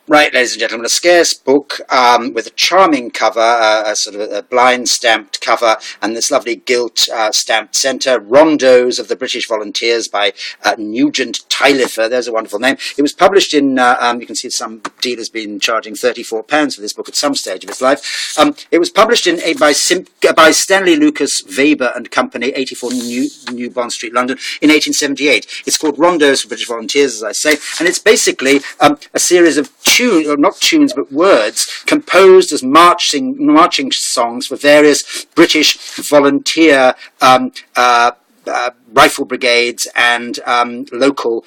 Right, ladies and gentlemen, a scarce book with a charming cover, a sort of a blind stamped cover, and this lovely gilt stamped centre, Rondos of the British Volunteers by Nugent Taillefer. There's a wonderful name. It was published in, you can see some dealer's been charging £34 for this book at some stage of its life. It was published by Stanley Lucas Weber and Company, 84 New Bond Street, London, in 1878. It's called Rondos for British Volunteers, as I say, and it's basically a series of tunes, or not tunes, but words composed as marching songs for various British volunteer rifle brigades and local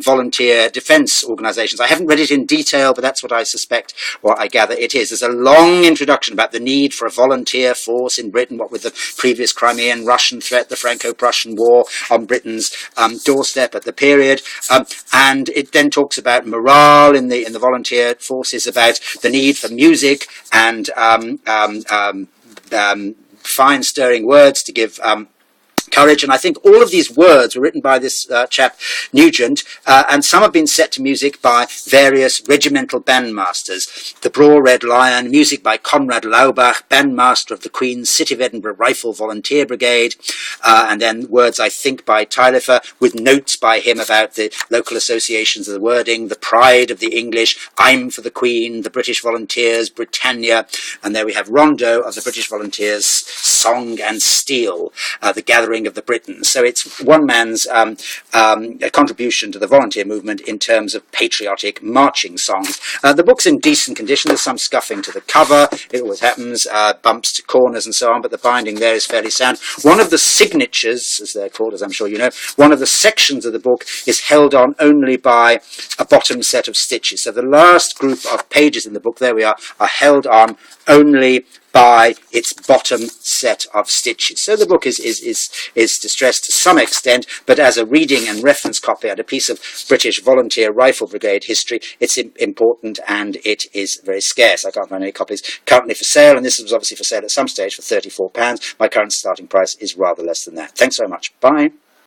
volunteer defence organisations. I haven't read it in detail, but that's what I suspect, or I gather it is. There's a long introduction about the need for a volunteer force in Britain, what with the previous Crimean Russian threat, the Franco-Prussian War on Britain's doorstep at the period, and it then talks about morale in the volunteer forces, about the need for music and fine stirring words to give courage. And I think all of these words were written by this chap Nugent, and some have been set to music by various regimental bandmasters. The Braw Red Lion, music by Conrad Laubach, bandmaster of the Queen's City of Edinburgh Rifle Volunteer Brigade, and then words, I think, by Taillefer, with notes by him about the local associations of the wording, the pride of the English, I'm for the Queen, the British Volunteers, Britannia, and there we have Rondo of the British Volunteers, Song and Steel, the gathering of the Britons. So it's one man's contribution to the volunteer movement in terms of patriotic marching songs. The book's in decent condition. There's some scuffing to the cover. It always happens, bumps to corners and so on, but the binding there is fairly sound. One of the signatures, as they're called, as I'm sure you know, one of the sections of the book is held on only by a bottom set of stitches. So the last group of pages in the book, there we are held on only by its bottom set of stitches. So the book is distressed to some extent, but as a reading and reference copy and a piece of British Volunteer Rifle Brigade history, it's important and it is very scarce. I can't find any copies currently for sale, and this was obviously for sale at some stage for £34. My current starting price is rather less than that. Thanks very much. Bye.